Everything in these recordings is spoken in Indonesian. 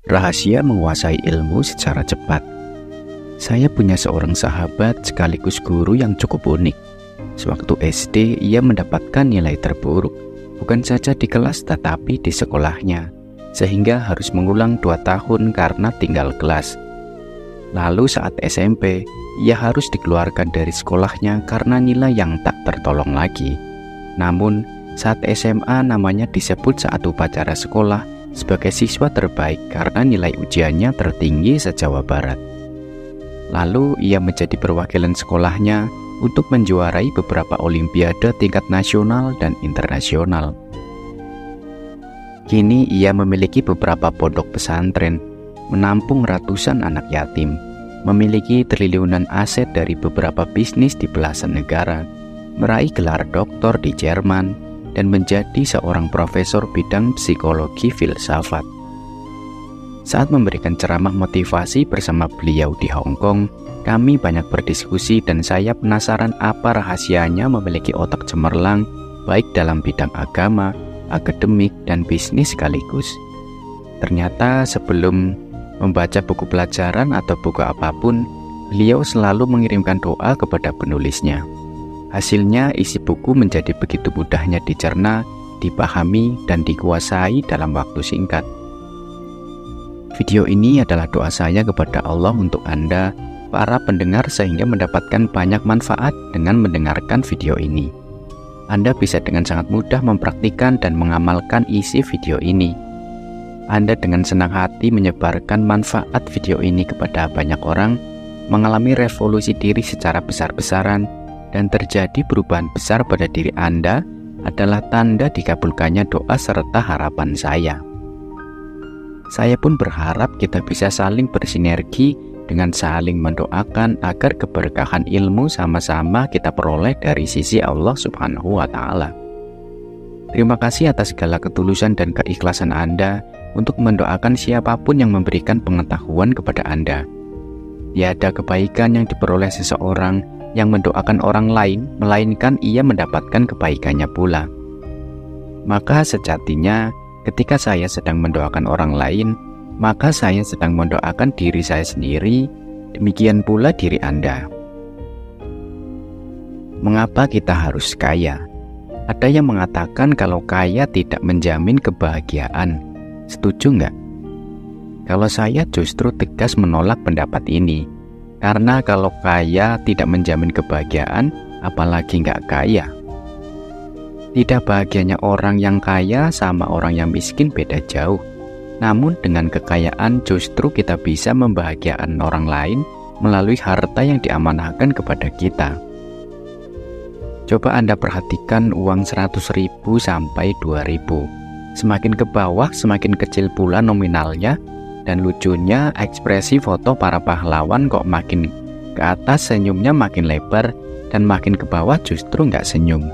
Rahasia menguasai ilmu secara cepat. Saya punya seorang sahabat sekaligus guru yang cukup unik. Sewaktu SD, ia mendapatkan nilai terburuk, bukan saja di kelas tetapi di sekolahnya, sehingga harus mengulang 2 tahun karena tinggal kelas. Lalu saat SMP, ia harus dikeluarkan dari sekolahnya karena nilai yang tak tertolong lagi. Namun, saat SMA namanya disebut saat upacara sekolah sebagai siswa terbaik karena nilai ujiannya tertinggi se-Jawa Barat. Lalu ia menjadi perwakilan sekolahnya untuk menjuarai beberapa olimpiade tingkat nasional dan internasional. Kini ia memiliki beberapa pondok pesantren, menampung ratusan anak yatim, memiliki triliunan aset dari beberapa bisnis di belasan negara, meraih gelar doktor di Jerman, dan menjadi seorang profesor bidang psikologi filsafat. Saat memberikan ceramah motivasi bersama beliau di Hong Kong, kami banyak berdiskusi dan saya penasaran apa rahasianya memiliki otak cemerlang baik dalam bidang agama, akademik, dan bisnis sekaligus. Ternyata sebelum membaca buku pelajaran atau buku apapun, beliau selalu mengirimkan doa kepada penulisnya. Hasilnya isi buku menjadi begitu mudahnya dicerna, dipahami, dan dikuasai dalam waktu singkat. Video ini adalah doa saya kepada Allah untuk Anda, para pendengar, sehingga mendapatkan banyak manfaat dengan mendengarkan video ini. Anda bisa dengan sangat mudah mempraktikkan dan mengamalkan isi video ini. Anda dengan senang hati menyebarkan manfaat video ini kepada banyak orang, mengalami revolusi diri secara besar-besaran, dan terjadi perubahan besar pada diri Anda adalah tanda dikabulkannya doa serta harapan saya. Saya pun berharap kita bisa saling bersinergi dengan saling mendoakan agar keberkahan ilmu sama-sama kita peroleh dari sisi Allah Subhanahu wa Ta'ala. Terima kasih atas segala ketulusan dan keikhlasan Anda untuk mendoakan siapapun yang memberikan pengetahuan kepada Anda. Tiada kebaikan yang diperoleh seseorang yang mendoakan orang lain, melainkan ia mendapatkan kebaikannya pula. Maka sejatinya, ketika saya sedang mendoakan orang lain, maka saya sedang mendoakan diri saya sendiri, demikian pula diri Anda. Mengapa kita harus kaya? Ada yang mengatakan kalau kaya tidak menjamin kebahagiaan. Setuju nggak? Kalau saya justru tegas menolak pendapat ini. Karena kalau kaya tidak menjamin kebahagiaan, apalagi nggak kaya. Tidak bahagianya orang yang kaya sama orang yang miskin beda jauh. Namun dengan kekayaan justru kita bisa membahagiakan orang lain melalui harta yang diamanahkan kepada kita. Coba Anda perhatikan uang 100.000 sampai 2.000. Semakin ke bawah semakin kecil pula nominalnya. Dan lucunya ekspresi foto para pahlawan kok makin ke atas senyumnya makin lebar dan makin ke bawah justru nggak senyum.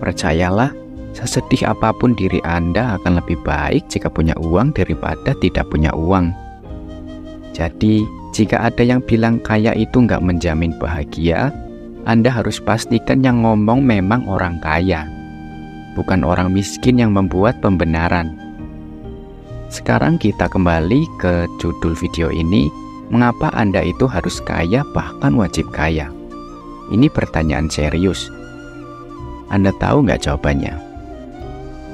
Percayalah, sesedih apapun diri Anda akan lebih baik jika punya uang daripada tidak punya uang. Jadi, jika ada yang bilang kaya itu nggak menjamin bahagia, Anda harus pastikan yang ngomong memang orang kaya, bukan orang miskin yang membuat pembenaran. Sekarang kita kembali ke judul video ini, mengapa Anda itu harus kaya bahkan wajib kaya? Ini pertanyaan serius. Anda tahu nggak jawabannya?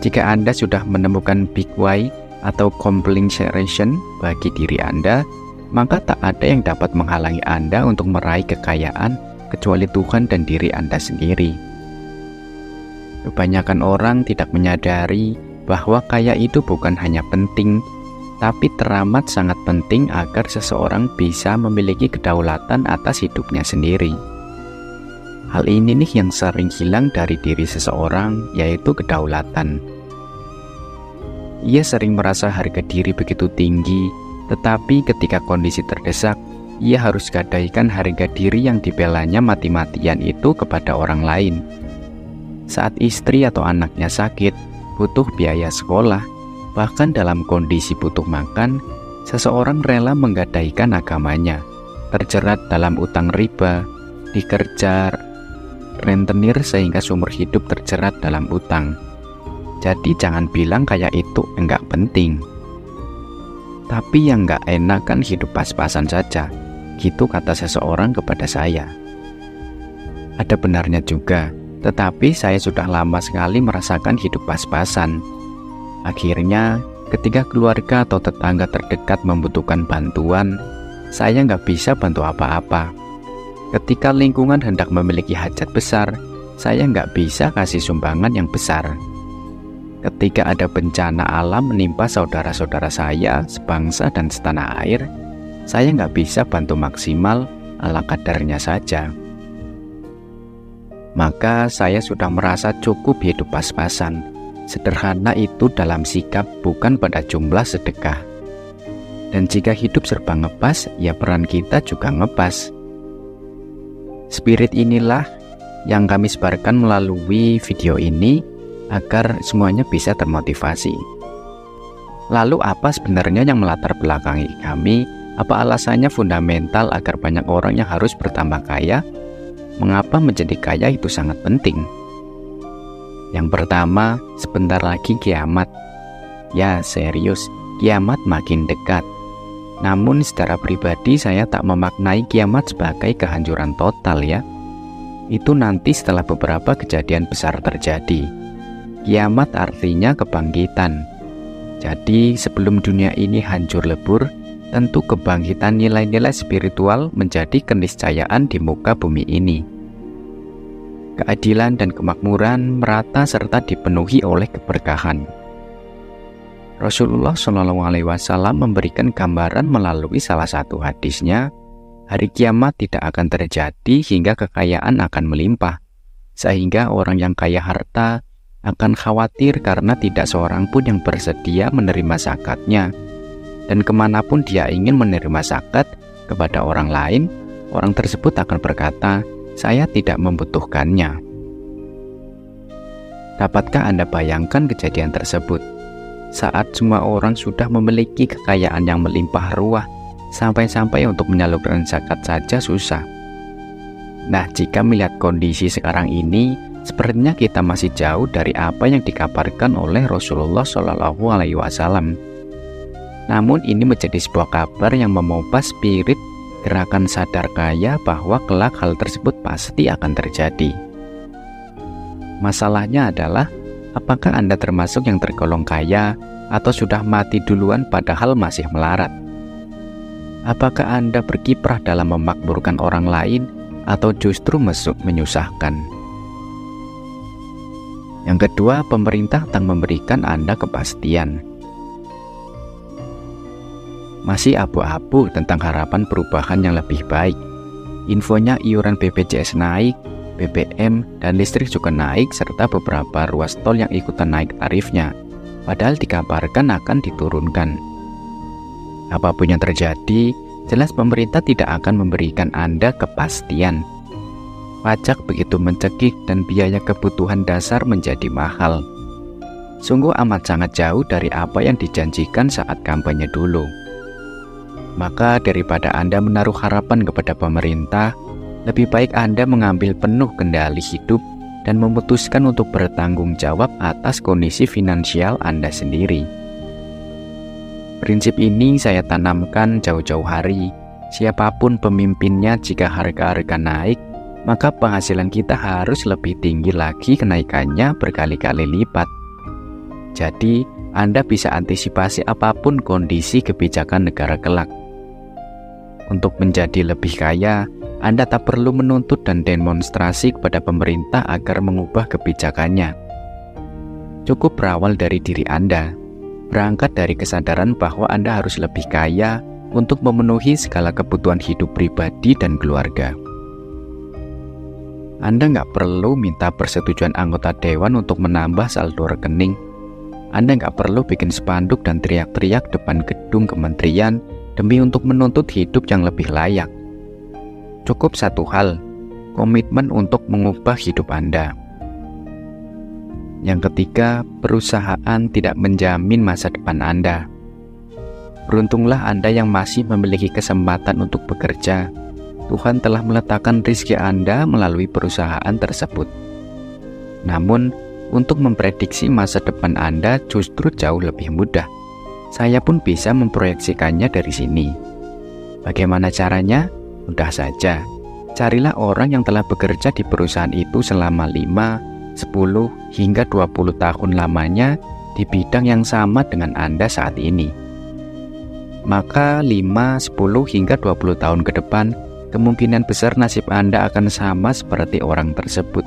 Jika Anda sudah menemukan big why atau compensation bagi diri Anda, maka tak ada yang dapat menghalangi Anda untuk meraih kekayaan kecuali Tuhan dan diri Anda sendiri. Kebanyakan orang tidak menyadari bahwa kaya itu bukan hanya penting, tapi teramat sangat penting agar seseorang bisa memiliki kedaulatan atas hidupnya sendiri. Hal ini nih yang sering hilang dari diri seseorang, yaitu kedaulatan. Ia sering merasa harga diri begitu tinggi, tetapi ketika kondisi terdesak, ia harus gadaikan harga diri yang dibelanya mati-matian itu kepada orang lain. Saat istri atau anaknya sakit, butuh biaya sekolah, bahkan dalam kondisi butuh makan, seseorang rela menggadaikan agamanya, terjerat dalam utang riba, dikerja rentenir sehingga seumur hidup terjerat dalam utang. Jadi jangan bilang kayak itu enggak penting. Tapi yang nggak enak kan hidup pas-pasan saja, gitu kata seseorang kepada saya. Ada benarnya juga, tetapi saya sudah lama sekali merasakan hidup pas-pasan. Akhirnya, ketika keluarga atau tetangga terdekat membutuhkan bantuan, saya nggak bisa bantu apa-apa. Ketika lingkungan hendak memiliki hajat besar, saya nggak bisa kasih sumbangan yang besar. Ketika ada bencana alam menimpa saudara-saudara saya sebangsa dan setanah air, saya nggak bisa bantu maksimal, ala kadarnya saja. Maka saya sudah merasa cukup hidup pas-pasan. Sederhana itu dalam sikap, bukan pada jumlah sedekah. Dan jika hidup serba ngepas, ya peran kita juga ngepas. Spirit inilah yang kami sebarkan melalui video ini agar semuanya bisa termotivasi. Lalu apa sebenarnya yang melatar belakangi kami? Apa alasannya fundamental agar banyak orang yang harus bertambah kaya? Mengapa menjadi kaya itu sangat penting? Yang pertama, sebentar lagi kiamat. Ya serius, kiamat makin dekat. Namun secara pribadi saya tak memaknai kiamat sebagai kehancuran total ya. Itu nanti setelah beberapa kejadian besar terjadi. Kiamat artinya kebangkitan. Jadi sebelum dunia ini hancur lebur, tentu kebangkitan nilai-nilai spiritual menjadi keniscayaan di muka bumi ini. Keadilan dan kemakmuran merata serta dipenuhi oleh keberkahan. Rasulullah SAW memberikan gambaran melalui salah satu hadisnya, hari kiamat tidak akan terjadi hingga kekayaan akan melimpah, sehingga orang yang kaya harta akan khawatir karena tidak seorang pun yang bersedia menerima zakatnya. Dan kemanapun dia ingin menerima zakat kepada orang lain, orang tersebut akan berkata, saya tidak membutuhkannya. Dapatkah Anda bayangkan kejadian tersebut? Saat semua orang sudah memiliki kekayaan yang melimpah ruah, sampai-sampai untuk menyalurkan zakat saja susah. Nah, jika melihat kondisi sekarang ini, sepertinya kita masih jauh dari apa yang dikabarkan oleh Rasulullah SAW. Namun ini menjadi sebuah kabar yang memompa spirit gerakan sadar kaya bahwa kelak hal tersebut pasti akan terjadi. Masalahnya adalah, apakah Anda termasuk yang tergolong kaya atau sudah mati duluan padahal masih melarat? Apakah Anda berkiprah dalam memakmurkan orang lain atau justru menyusahkan? Yang kedua, pemerintah tak memberikan Anda kepastian. Masih abu-abu tentang harapan perubahan yang lebih baik. Infonya iuran BPJS naik, BBM dan listrik juga naik, serta beberapa ruas tol yang ikutan naik tarifnya, padahal dikabarkan akan diturunkan. Apapun yang terjadi, jelas pemerintah tidak akan memberikan Anda kepastian. Pajak begitu mencekik dan biaya kebutuhan dasar menjadi mahal. Sungguh amat sangat jauh dari apa yang dijanjikan saat kampanye dulu. Maka daripada Anda menaruh harapan kepada pemerintah, lebih baik Anda mengambil penuh kendali hidup dan memutuskan untuk bertanggung jawab atas kondisi finansial Anda sendiri. Prinsip ini saya tanamkan jauh-jauh hari. Siapapun pemimpinnya, jika harga-harga naik, maka penghasilan kita harus lebih tinggi lagi kenaikannya berkali-kali lipat. Jadi, Anda bisa antisipasi apapun kondisi kebijakan negara kelak. Untuk menjadi lebih kaya, Anda tak perlu menuntut dan demonstrasi kepada pemerintah agar mengubah kebijakannya. Cukup berawal dari diri Anda, berangkat dari kesadaran bahwa Anda harus lebih kaya untuk memenuhi segala kebutuhan hidup pribadi dan keluarga. Anda nggak perlu minta persetujuan anggota dewan untuk menambah saldo rekening. Anda nggak perlu bikin spanduk dan teriak-teriak depan gedung kementerian demi untuk menuntut hidup yang lebih layak. Cukup satu hal, komitmen untuk mengubah hidup Anda. Yang ketiga, perusahaan tidak menjamin masa depan Anda. Beruntunglah Anda yang masih memiliki kesempatan untuk bekerja. Tuhan telah meletakkan rezeki Anda melalui perusahaan tersebut. Namun, untuk memprediksi masa depan Anda justru jauh lebih mudah. Saya pun bisa memproyeksikannya dari sini. Bagaimana caranya? Mudah saja. Carilah orang yang telah bekerja di perusahaan itu selama 5, 10, hingga 20 tahun lamanya di bidang yang sama dengan Anda saat ini. Maka 5, 10, hingga 20 tahun ke depan, kemungkinan besar nasib Anda akan sama seperti orang tersebut.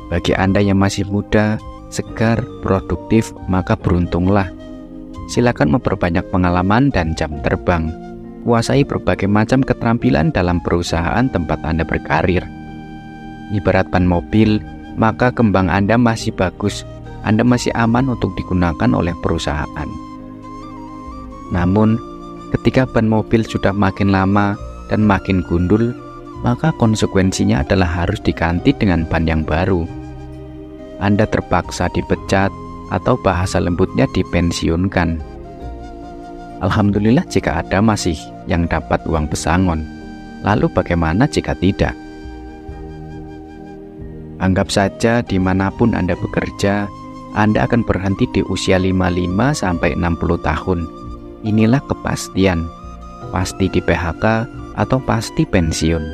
Bagi Anda yang masih muda, segar, produktif, maka beruntunglah. Silakan memperbanyak pengalaman dan jam terbang. Kuasai berbagai macam keterampilan dalam perusahaan tempat Anda berkarir. Ibarat ban mobil, maka kembang Anda masih bagus, Anda masih aman untuk digunakan oleh perusahaan. Namun, ketika ban mobil sudah makin lama dan makin gundul, maka konsekuensinya adalah harus diganti dengan ban yang baru. Anda terpaksa dipecat atau bahasa lembutnya dipensiunkan. Alhamdulillah jika ada masih yang dapat uang pesangon. Lalu bagaimana jika tidak? Anggap saja dimanapun Anda bekerja, Anda akan berhenti di usia 55 sampai 60 tahun. Inilah kepastian, pasti di PHK atau pasti pensiun.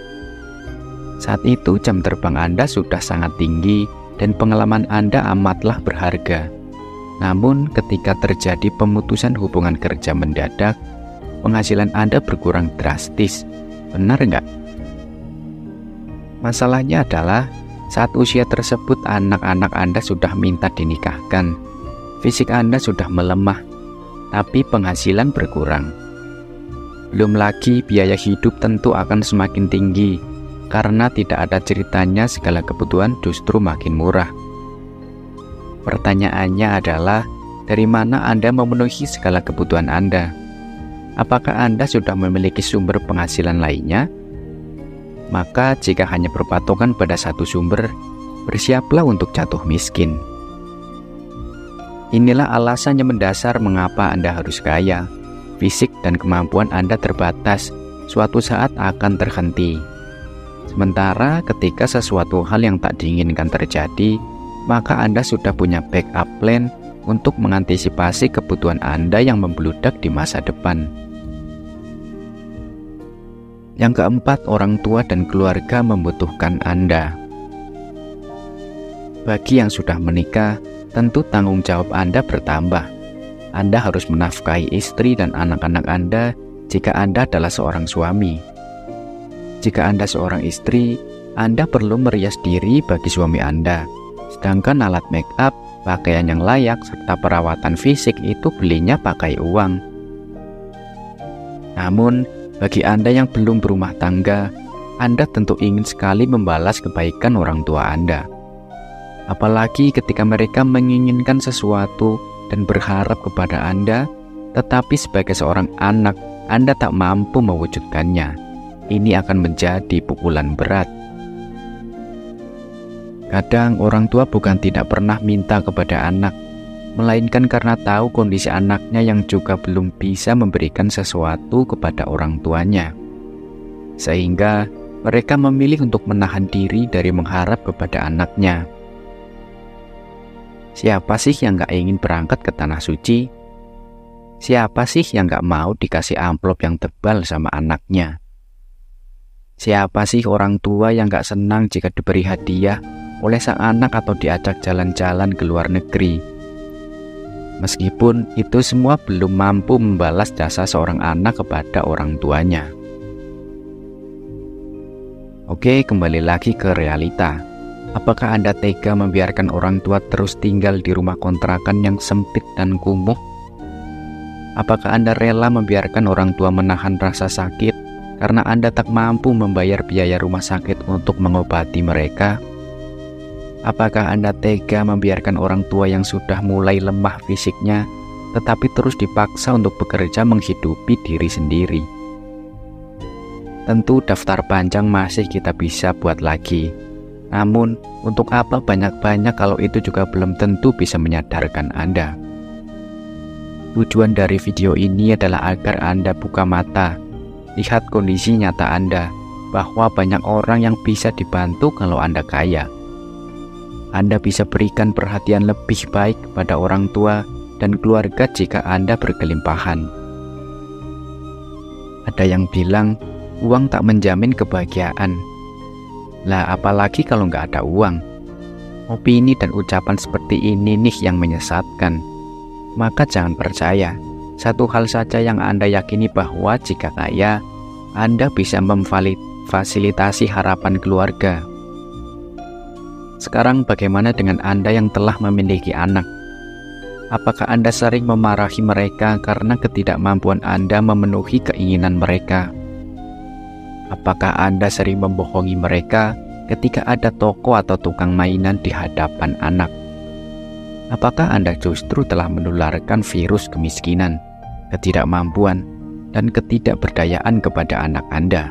Saat itu jam terbang Anda sudah sangat tinggi dan pengalaman Anda amatlah berharga. Namun ketika terjadi pemutusan hubungan kerja mendadak, penghasilan Anda berkurang drastis. Benar nggak? Masalahnya adalah saat usia tersebut anak-anak Anda sudah minta dinikahkan. Fisik Anda sudah melemah, tapi penghasilan berkurang. Belum lagi biaya hidup tentu akan semakin tinggi, karena tidak ada ceritanya segala kebutuhan justru makin murah. Pertanyaannya adalah, dari mana Anda memenuhi segala kebutuhan Anda? Apakah Anda sudah memiliki sumber penghasilan lainnya? Maka jika hanya berpatokan pada satu sumber, bersiaplah untuk jatuh miskin. Inilah alasan yang mendasar mengapa Anda harus kaya. Fisik dan kemampuan Anda terbatas, suatu saat akan terhenti. Sementara ketika sesuatu hal yang tak diinginkan terjadi, maka Anda sudah punya backup plan untuk mengantisipasi kebutuhan Anda yang membludak di masa depan. Yang keempat, orang tua dan keluarga membutuhkan Anda. Bagi yang sudah menikah, tentu tanggung jawab Anda bertambah. Anda harus menafkahi istri dan anak-anak Anda jika Anda adalah seorang suami. Jika Anda seorang istri, Anda perlu merias diri bagi suami Anda. Sedangkan alat make up, pakaian yang layak, serta perawatan fisik itu belinya pakai uang. Namun, bagi Anda yang belum berumah tangga, Anda tentu ingin sekali membalas kebaikan orang tua Anda. Apalagi ketika mereka menginginkan sesuatu dan berharap kepada Anda, tetapi sebagai seorang anak, Anda tak mampu mewujudkannya. Ini akan menjadi pukulan berat. Kadang orang tua bukan tidak pernah minta kepada anak, melainkan karena tahu kondisi anaknya yang juga belum bisa memberikan sesuatu kepada orang tuanya. Sehingga mereka memilih untuk menahan diri dari mengharap kepada anaknya. Siapa sih yang gak ingin berangkat ke Tanah Suci? Siapa sih yang gak mau dikasih amplop yang tebal sama anaknya? Siapa sih orang tua yang gak senang jika diberi hadiah oleh sang anak atau diajak jalan-jalan ke luar negeri? Meskipun itu semua belum mampu membalas jasa seorang anak kepada orang tuanya. Oke, kembali lagi ke realita. Apakah Anda tega membiarkan orang tua terus tinggal di rumah kontrakan yang sempit dan kumuh? Apakah Anda rela membiarkan orang tua menahan rasa sakit karena Anda tak mampu membayar biaya rumah sakit untuk mengobati mereka? Apakah Anda tega membiarkan orang tua yang sudah mulai lemah fisiknya, tetapi terus dipaksa untuk bekerja menghidupi diri sendiri? Tentu daftar panjang masih kita bisa buat lagi. Namun, untuk apa banyak-banyak kalau itu juga belum tentu bisa menyadarkan Anda? Tujuan dari video ini adalah agar Anda buka mata, lihat kondisi nyata Anda, bahwa banyak orang yang bisa dibantu kalau Anda kaya. Anda bisa berikan perhatian lebih baik kepada orang tua dan keluarga jika Anda berkelimpahan. Ada yang bilang, uang tak menjamin kebahagiaan. Lah apalagi kalau nggak ada uang? Opini dan ucapan seperti ini nih yang menyesatkan. Maka jangan percaya. Satu hal saja yang Anda yakini, bahwa jika kaya, Anda bisa memfasilitasi harapan keluarga. Sekarang bagaimana dengan Anda yang telah memiliki anak? Apakah Anda sering memarahi mereka karena ketidakmampuan Anda memenuhi keinginan mereka? Apakah Anda sering membohongi mereka ketika ada toko atau tukang mainan di hadapan anak? Apakah Anda justru telah menularkan virus kemiskinan, ketidakmampuan, dan ketidakberdayaan kepada anak Anda?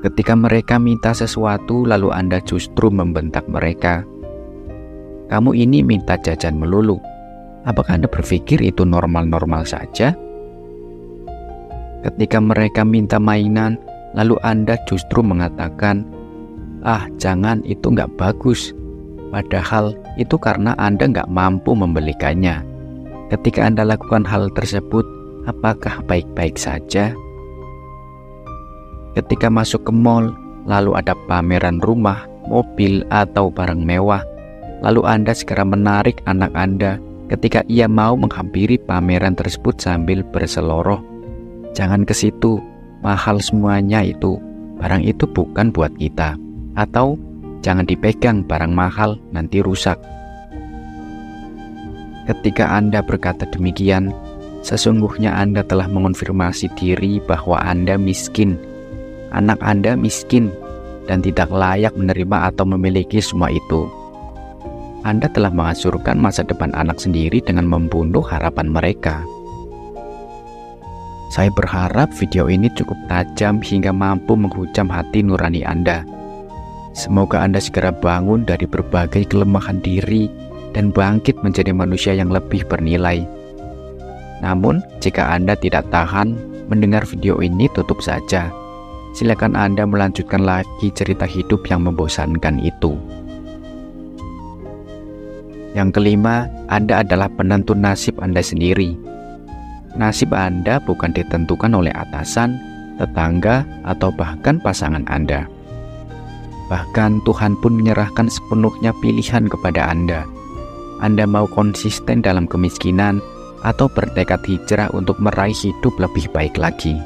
Ketika mereka minta sesuatu lalu Anda justru membentak mereka, "Kamu ini minta jajan melulu." Apakah Anda berpikir itu normal-normal saja? Ketika mereka minta mainan, lalu Anda justru mengatakan, "Ah, jangan, itu nggak bagus." Padahal itu karena Anda nggak mampu membelikannya. Ketika Anda lakukan hal tersebut, apakah baik-baik saja? Ketika masuk ke mall, lalu ada pameran rumah, mobil, atau barang mewah, lalu Anda segera menarik anak Anda ketika ia mau menghampiri pameran tersebut sambil berseloroh, "Jangan ke situ, mahal semuanya itu, barang itu bukan buat kita." Atau, "Jangan dipegang, barang mahal, nanti rusak." Ketika Anda berkata demikian, sesungguhnya Anda telah mengonfirmasi diri bahwa Anda miskin, anak Anda miskin, dan tidak layak menerima atau memiliki semua itu. Anda telah menghancurkan masa depan anak sendiri dengan membunuh harapan mereka. Saya berharap video ini cukup tajam hingga mampu menghujam hati nurani Anda. Semoga Anda segera bangun dari berbagai kelemahan diri dan bangkit menjadi manusia yang lebih bernilai. Namun, jika Anda tidak tahan mendengar video ini, tutup saja. Silakan Anda melanjutkan lagi cerita hidup yang membosankan itu. Yang kelima, Anda adalah penentu nasib Anda sendiri. Nasib Anda bukan ditentukan oleh atasan, tetangga, atau bahkan pasangan Anda. Bahkan Tuhan pun menyerahkan sepenuhnya pilihan kepada Anda. Anda mau konsisten dalam kemiskinan atau bertekad hijrah untuk meraih hidup lebih baik lagi.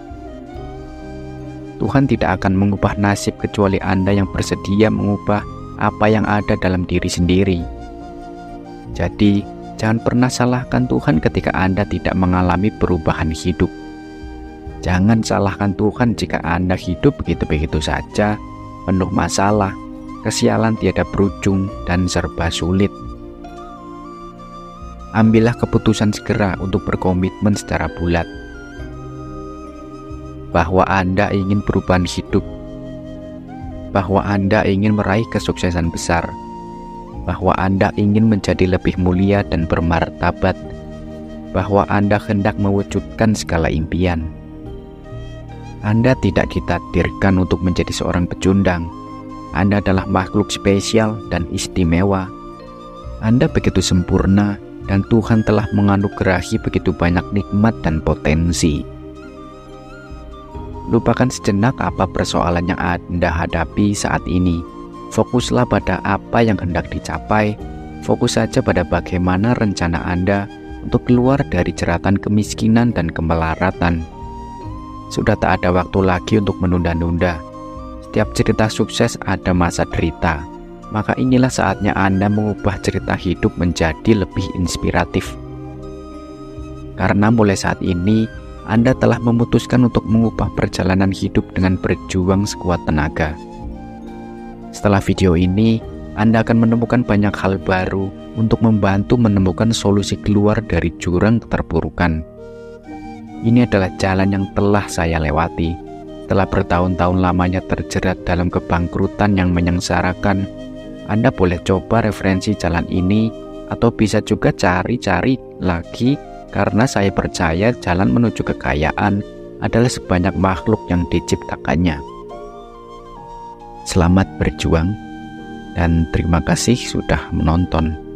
Tuhan tidak akan mengubah nasib kecuali Anda yang bersedia mengubah apa yang ada dalam diri sendiri. Jadi, jangan pernah salahkan Tuhan ketika Anda tidak mengalami perubahan hidup. Jangan salahkan Tuhan jika Anda hidup begitu-begitu saja, penuh masalah, kesialan tiada berujung, dan serba sulit. Ambillah keputusan segera untuk berkomitmen secara bulat bahwa Anda ingin perubahan hidup, bahwa Anda ingin meraih kesuksesan besar, bahwa Anda ingin menjadi lebih mulia dan bermartabat, bahwa Anda hendak mewujudkan segala impian. Anda tidak ditakdirkan untuk menjadi seorang pecundang. Anda adalah makhluk spesial dan istimewa. Anda begitu sempurna dan Tuhan telah menganugerahi begitu banyak nikmat dan potensi. Lupakan sejenak apa persoalan yang Anda hadapi saat ini. Fokuslah pada apa yang hendak dicapai. Fokus saja pada bagaimana rencana Anda untuk keluar dari jeratan kemiskinan dan kemelaratan. Sudah tak ada waktu lagi untuk menunda-nunda. Setiap cerita sukses ada masa derita. Maka inilah saatnya Anda mengubah cerita hidup menjadi lebih inspiratif. Karena mulai saat ini, Anda telah memutuskan untuk mengubah perjalanan hidup dengan berjuang sekuat tenaga. Setelah video ini, Anda akan menemukan banyak hal baru untuk membantu menemukan solusi keluar dari jurang keterpurukan. Ini adalah jalan yang telah saya lewati. Setelah bertahun-tahun lamanya terjerat dalam kebangkrutan yang menyengsarakan, Anda boleh coba referensi jalan ini, atau bisa juga cari-cari lagi, karena saya percaya jalan menuju kekayaan adalah sebanyak makhluk yang diciptakannya. Selamat berjuang, dan terima kasih sudah menonton.